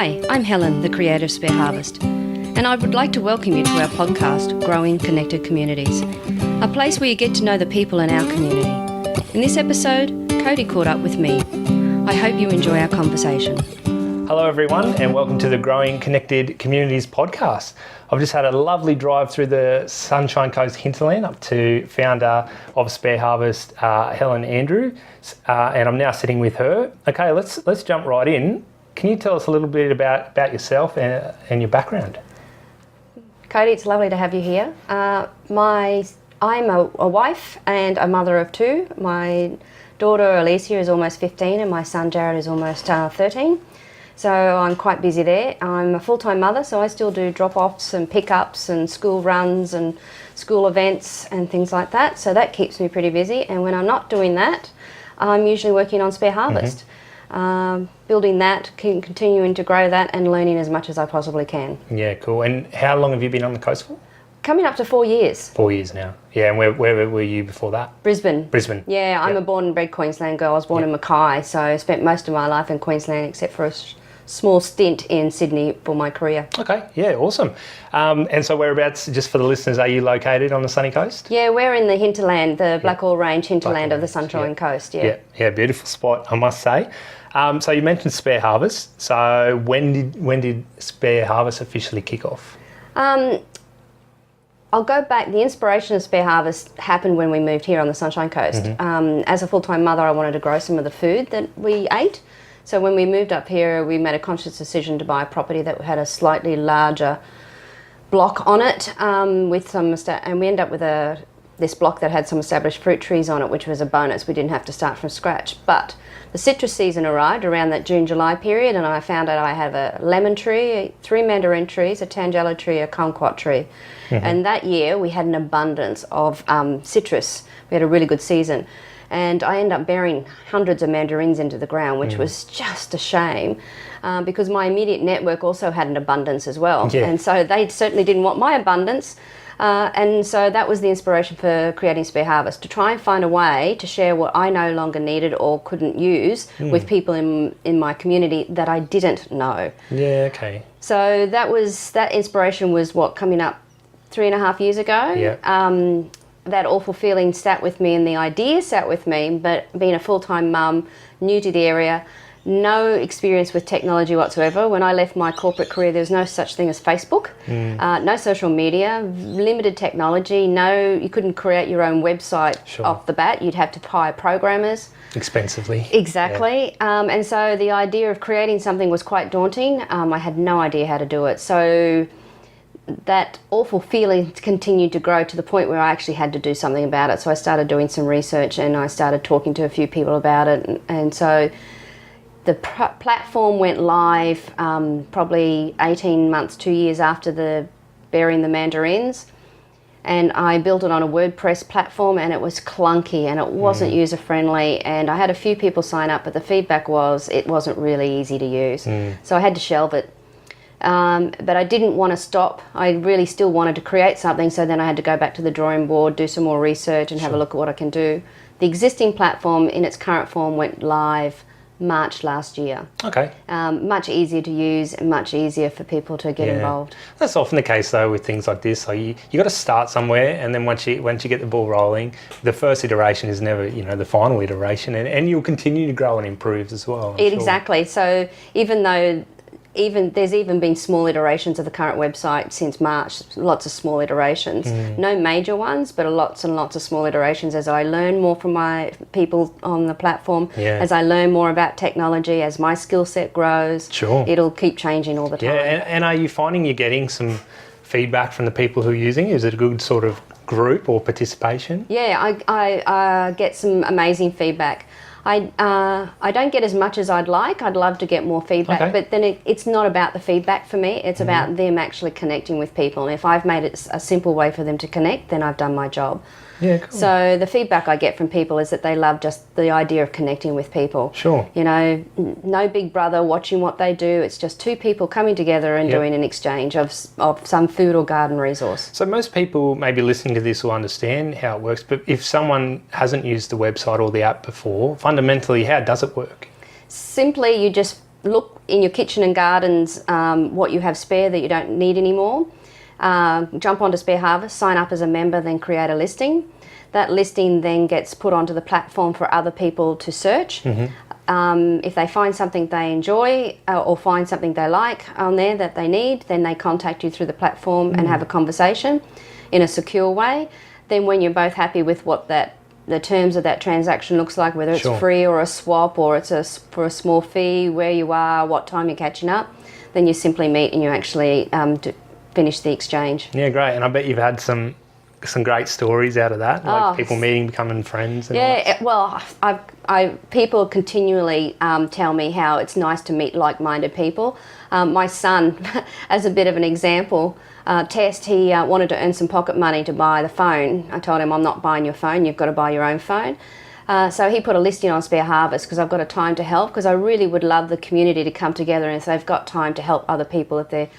Hi, I'm Helen, the creator of Spare Harvest, and I would like to welcome you to our podcast, Growing Connected Communities, a place where you get to know the people in our community. In this episode, Cody caught up with me. I hope you enjoy our conversation. Hello everyone, and welcome to the Growing Connected Communities podcast. I've just had a lovely drive through the Sunshine Coast hinterland up to founder of Spare Harvest, Helen Andrew, and I'm now sitting with her. Okay, let's jump right in. Can you tell us a little bit about yourself and your background? Cody, it's lovely to have you here. I'm a wife and a mother of two. My daughter Alicia is almost 15 and my son Jared is almost 13. So I'm quite busy there. I'm a full-time mother, so I still do drop-offs and pick-ups and school runs and school events and things like that. So that keeps me pretty busy. And when I'm not doing that, I'm usually working on Spare Harvest. Building that, continuing to grow that and learning as much as I possibly can. Yeah, cool. And how long have you been on the coast for? Coming up to 4 years. 4 years now. Yeah, and where were you before that? Brisbane. Brisbane. Yeah, I'm a born and bred Queensland girl. I was born in Mackay, so I spent most of my life in Queensland except for a small stint in Sydney for my career. Okay, yeah, awesome. And so whereabouts, just for the listeners, are you located on the sunny coast? Yeah, we're in the hinterland, the Black Oil Range hinterland of the Sunshine Coast, Yeah, beautiful spot, I must say. So you mentioned Spare Harvest. So when did Spare Harvest officially kick off? I'll go back. The inspiration of Spare Harvest happened when we moved here on the Sunshine Coast. As a full-time mother, I wanted to grow some of the food that we ate. So when we moved up here, we made a conscious decision to buy a property that had a slightly larger block on it, with some, and we ended up with this block that had some established fruit trees on it, which was a bonus. We didn't have to start from scratch. But the citrus season arrived around that June-July period, and I found out I have a lemon tree, 3 mandarin trees, a tangelo tree, a kumquat tree. And that year we had an abundance of citrus. We had a really good season. And I ended up burying hundreds of mandarins into the ground, which was just a shame, because my immediate network also had an abundance as well. Yeah. And so they certainly didn't want my abundance. And so that was the inspiration for creating Spare Harvest, to try and find a way to share what I no longer needed or couldn't use with people in my community that I didn't know. Yeah, okay. So that inspiration was coming up 3.5 years ago. Yeah. That awful feeling sat with me and the idea sat with me, but being a full-time mum, new to the area, no experience with technology whatsoever. When I left my corporate career, there was no such thing as Facebook, no social media, limited technology, you couldn't create your own website off the bat. You'd have to hire programmers. Expensively. Exactly. Yeah. And so the idea of creating something was quite daunting. I had no idea how to do it. So that awful feeling continued to grow to the point where I actually had to do something about it. So I started doing some research and I started talking to a few people about it. And so the platform went live probably 18 months, 2 years after burying the mandarins. And I built it on a WordPress platform, and it was clunky and it wasn't user-friendly. And I had a few people sign up, but the feedback was it wasn't really easy to use. So I had to shelve it. But I didn't want to stop. I really still wanted to create something, so then I had to go back to the drawing board, do some more research and have a look at what I can do. The existing platform in its current form went live March last year. Okay. Much easier to use and much easier for people to get involved. That's often the case though with things like this. So you got to start somewhere, and then once you get the ball rolling, the first iteration is never the final iteration, and you'll continue to grow and improve as well. Exactly. So even though there's even been small iterations of the current website since March, lots of small iterations. No major ones, but lots and lots of small iterations as I learn more from my people on the platform, as I learn more about technology, as my skill set grows. It'll keep changing all the time. Yeah, and are you finding you're getting some feedback from the people who are using it? Is it a good sort of group or participation? Yeah, I get some amazing feedback. I don't get as much as I'd like. I'd love to get more feedback, but then it's not about the feedback for me. It's about them actually connecting with people. And if I've made it a simple way for them to connect, then I've done my job. Yeah, cool. So the feedback I get from people is that they love just the idea of connecting with people. No big brother watching what they do. It's just two people coming together and doing an exchange of some food or garden resource. So most people maybe listening to this will understand how it works, but if someone hasn't used the website or the app before, fundamentally, how does it work? Simply, you just look in your kitchen and gardens what you have spare that you don't need anymore. Jump onto Spare Harvest, sign up as a member, then create a listing. That listing then gets put onto the platform for other people to search. If they find something they enjoy or find something they like on there that they need, then they contact you through the platform and have a conversation in a secure way. Then when you're both happy with what the terms of that transaction looks like, whether it's free or a swap or it's for a small fee, where you are, what time you're catching up, then you simply meet and you actually finish the exchange. Yeah, great. And I bet you've had some great stories out of that, like people meeting, becoming friends. And well, people continually tell me how it's nice to meet like-minded people. My son, as a bit of an example, he wanted to earn some pocket money to buy the phone. I told him, I'm not buying your phone, you've got to buy your own phone. So he put a listing on Spare Harvest because I've got a time to help, because I really would love the community to come together, and if they've got time to help other people if they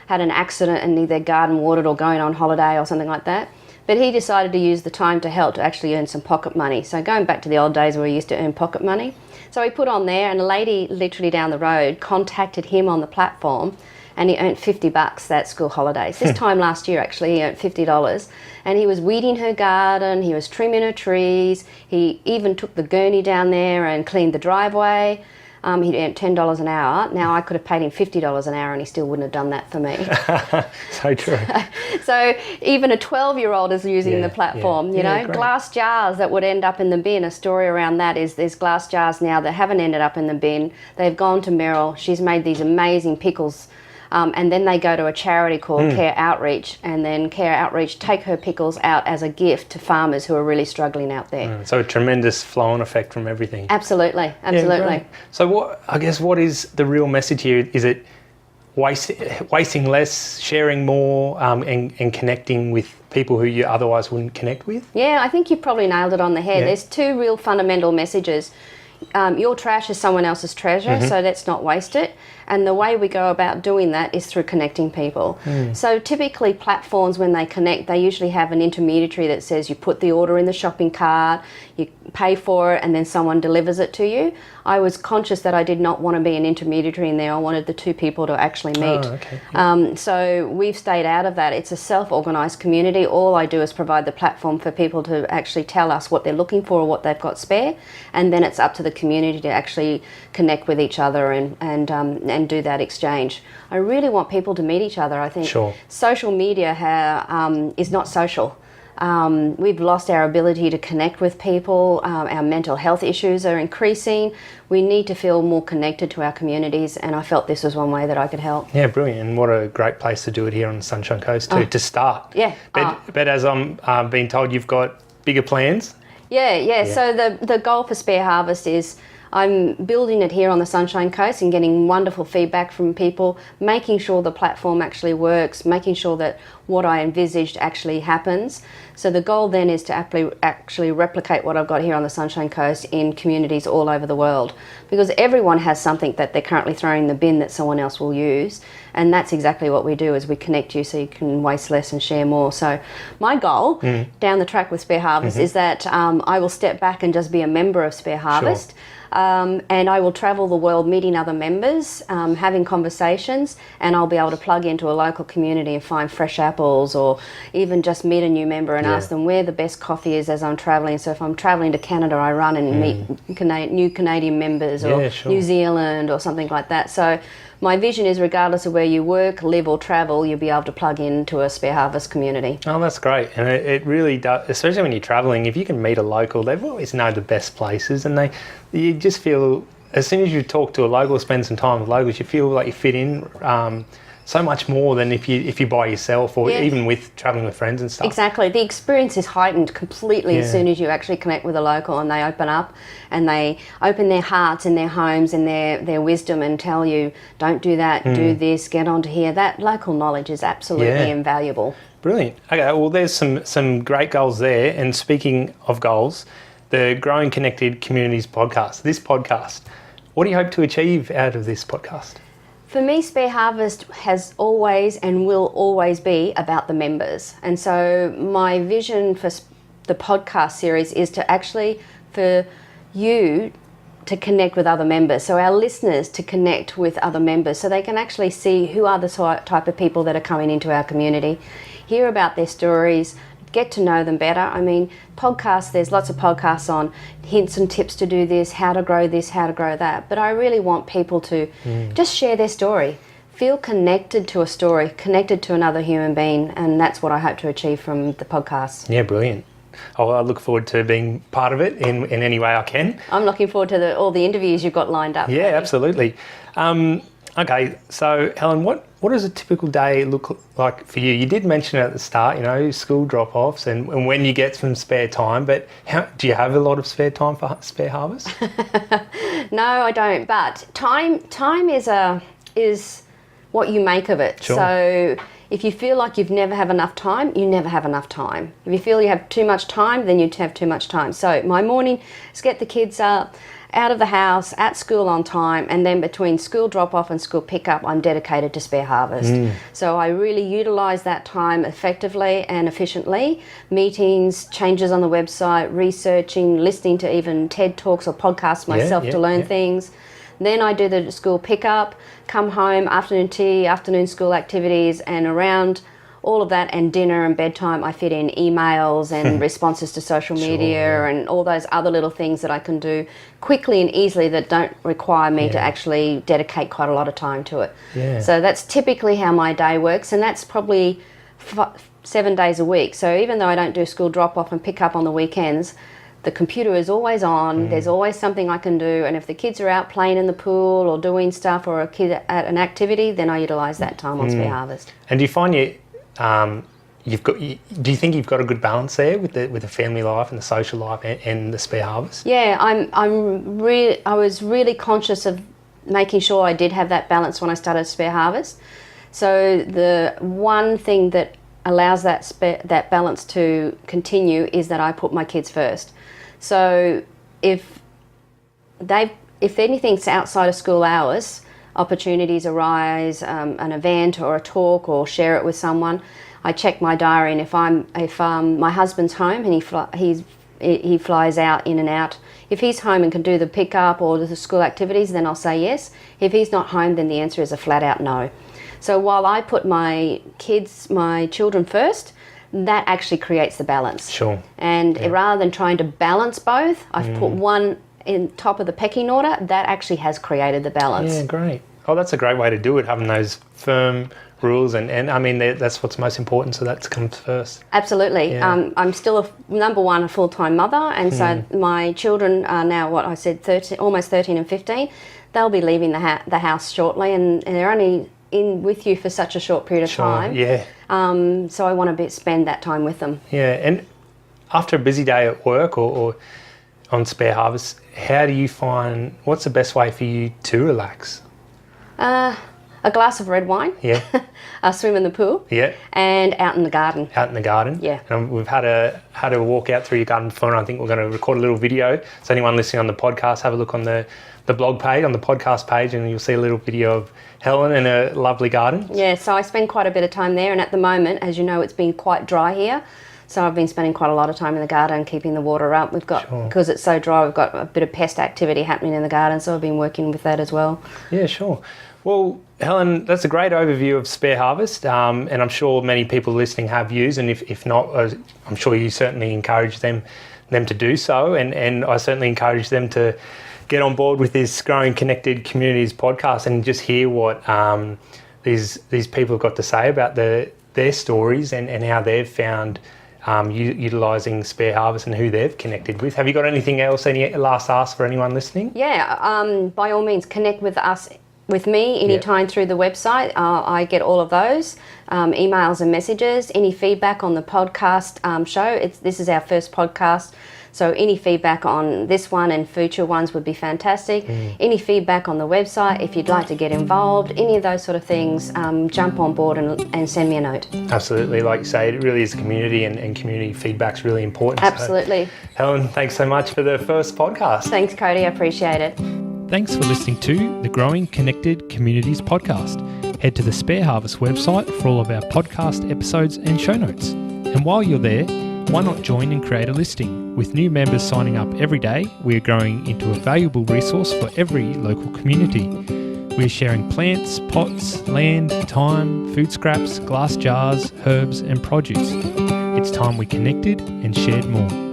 had an accident and need their garden watered or going on holiday or something like that. But he decided to use the time to help to actually earn some pocket money. So going back to the old days where he used to earn pocket money. So he put on there, and a lady literally down the road contacted him on the platform, and he earned $50 that school holidays. This time last year, actually, he earned $50. And he was weeding her garden, he was trimming her trees, he even took the gurney down there and cleaned the driveway. He earned $10 an hour. Now I could have paid him $50 an hour and he still wouldn't have done that for me. So true. So even a 12-year-old is using the platform, you know. Great. Glass jars that would end up in the bin. A story around that is there's glass jars now that haven't ended up in the bin. They've gone to Merrill. She's made these amazing pickles. And then they go to a charity called Care Outreach, and then Care Outreach take her pickles out as a gift to farmers who are really struggling out there. So a tremendous flow-on effect from everything. Absolutely. Yeah, so what is the real message here? Is it wasting less, sharing more, and connecting with people who you otherwise wouldn't connect with? Yeah, I think you probably nailed it on the head. Yeah. There's two real fundamental messages. Your trash is someone else's treasure, so let's not waste it. And the way we go about doing that is through connecting people. So typically platforms, when they connect, they usually have an intermediary that says you put the order in the shopping cart, you pay for it, and then someone delivers it to you. I was conscious that I did not want to be an intermediary in there. I wanted the two people to actually meet. So we've stayed out of that. It's a self-organised community. All I do is provide the platform for people to actually tell us what they're looking for or what they've got spare, and then it's up to the community to actually connect with each other and do that exchange. I really want people to meet each other. I think social media is not social. We've lost our ability to connect with people. Our mental health issues are increasing. We need to feel more connected to our communities, and I felt this was one way that I could help. Yeah, brilliant. And what a great place to do it here on the Sunshine Coast too, to start. Yeah. But as I'm being told, you've got bigger plans. Yeah. So the goal for Spare Harvest is I'm building it here on the Sunshine Coast and getting wonderful feedback from people, making sure the platform actually works, making sure that what I envisaged actually happens. So the goal then is to actually replicate what I've got here on the Sunshine Coast in communities all over the world, because everyone has something that they're currently throwing in the bin that someone else will use, and that's exactly what we do, is we connect you so you can waste less and share more. So my goal down the track with Spare Harvest is that I will step back and just be a member of Spare Harvest. And I will travel the world meeting other members, having conversations, and I'll be able to plug into a local community and find fresh apples, or even just meet a new member and ask them where the best coffee is as I'm travelling. So if I'm travelling to Canada, I run and meet new Canadian members, or New Zealand or something like that. So my vision is, regardless of where you work, live or travel, you'll be able to plug into a Spare Harvest community. Oh, that's great. And it really does, especially when you're travelling, if you can meet a local, they've always know the best places, and you just feel, as soon as you talk to a local, spend some time with locals, you feel like you fit in so much more than if you by yourself, or even with travelling with friends and stuff. Exactly. The experience is heightened completely as soon as you actually connect with a local and they open up and they open their hearts and their homes and their wisdom and tell you, don't do that, do this, get onto here. That local knowledge is absolutely invaluable. Brilliant. Okay, well, there's some great goals there. And speaking of goals, the Growing Connected Communities podcast, this podcast, what do you hope to achieve out of this podcast? For me, Spare Harvest has always and will always be about the members. And so my vision for the podcast series is to actually, for you to connect with other members, so our listeners to connect with other members so they can actually see who are the type of people that are coming into our community, hear about their stories, get to know them better. I mean, podcasts, there's lots of podcasts on hints and tips to do this, how to grow this, how to grow that, but I really want people to just share their story, feel connected to a story, connected to another human being, and that's what I hope to achieve from the podcast. Yeah, brilliant. Oh, I look forward to being part of it in any way I can. I'm looking forward to all the interviews you've got lined up. Yeah, absolutely. Okay, so Helen, what does a typical day look like for you? You did mention at the start, school drop-offs and when you get some spare time, but do you have a lot of spare time for Spare Harvest? No, I don't, but time is what you make of it. Sure. So if you feel like you've never have enough time, you never have enough time. If you feel you have too much time, then you have too much time. So my morning is get the kids up, out of the house, at school on time, and then between school drop-off and school pick-up, I'm dedicated to Spare Harvest. So I really utilise that time effectively and efficiently. Meetings, changes on the website, researching, listening to even TED Talks or podcasts myself to learn things. Then I do the school pick-up, come home, afternoon tea, afternoon school activities, and around all of that and dinner and bedtime, I fit in emails and responses to social media and all those other little things that I can do quickly and easily that don't require me to actually dedicate quite a lot of time to it. Yeah. So that's typically how my day works, and that's probably 7 days a week. So even though I don't do school drop-off and pick-up on the weekends, the computer is always on, there's always something I can do, and if the kids are out playing in the pool or doing stuff or a kid at an activity, then I utilise that time on Spare Harvest. And do you find do you think you've got a good balance there with the family life and the social life and the Spare Harvest? Yeah, I was really conscious of making sure I did have that balance when I started Spare Harvest. So the one thing that allows that balance to continue is that I put my kids first. So if anything's outside of school hours, opportunities arise, an event or a talk or share it with someone, I check my diary, and if my husband's home and he flies out in and out, if he's home and can do the pickup or the school activities, then I'll say yes. If he's not home, then the answer is a flat out no. So while I put my children first, that actually creates the balance. Sure. And rather than trying to balance both, I've put one in top of the pecking order. That actually has created the balance. Yeah, great. Oh, that's a great way to do it, having those firm rules. And I mean, that's what's most important, so that comes first. Absolutely. Yeah. I'm still, a full-time mother, and so my children are now, almost 13 and 15. They'll be leaving the house shortly, and they're only in with you for such a short period of time. Yeah. So I want to spend that time with them. Yeah, and after a busy day at work or on Spare Harvest, how do you find, what's the best way for you to relax? A glass of red wine. Yeah. I swim in the pool. Yeah. And out in the garden. Out in the garden. Yeah. And we've had a walk out through your garden before, and I think we're going to record a little video. So anyone listening on the podcast, have a look on the blog page, on the podcast page, and you'll see a little video of Helen in a lovely garden. Yeah, so I spend quite a bit of time there, and at the moment, as you know, it's been quite dry here. So I've been spending quite a lot of time in the garden, keeping the water up. We've got, because it's so dry, we've got a bit of pest activity happening in the garden, so I've been working with that as well. Yeah, sure. Well, Helen, that's a great overview of Spare Harvest, and I'm sure many people listening have used, and if not, I'm sure you certainly encourage them to do so, and I certainly encourage them to get on board with this Growing Connected Communities podcast and just hear what these people have got to say about their stories and how they've found utilising Spare Harvest and who they've connected with. Have you got anything else, any last ask for anyone listening? Yeah, by all means, connect with me anytime through the website. I get all of those, emails and messages. Any feedback on the podcast show, this is our first podcast, so any feedback on this one and future ones would be fantastic. Any feedback on the website, if you'd like to get involved, any of those sort of things, jump on board and send me a note. Absolutely, like you say, it really is a community, and community feedback's really important. Absolutely. So, Helen, thanks so much for the first podcast. Thanks, Cody, I appreciate it. Thanks for listening to the Growing Connected Communities podcast. Head to the Spare Harvest website for all of our podcast episodes and show notes. And while you're there, Why not join and create a listing? With new members signing up every day, we are growing into a valuable resource for every local community. We are sharing plants, pots, land, time, food scraps, glass jars, herbs and produce. It's time we connected and shared more.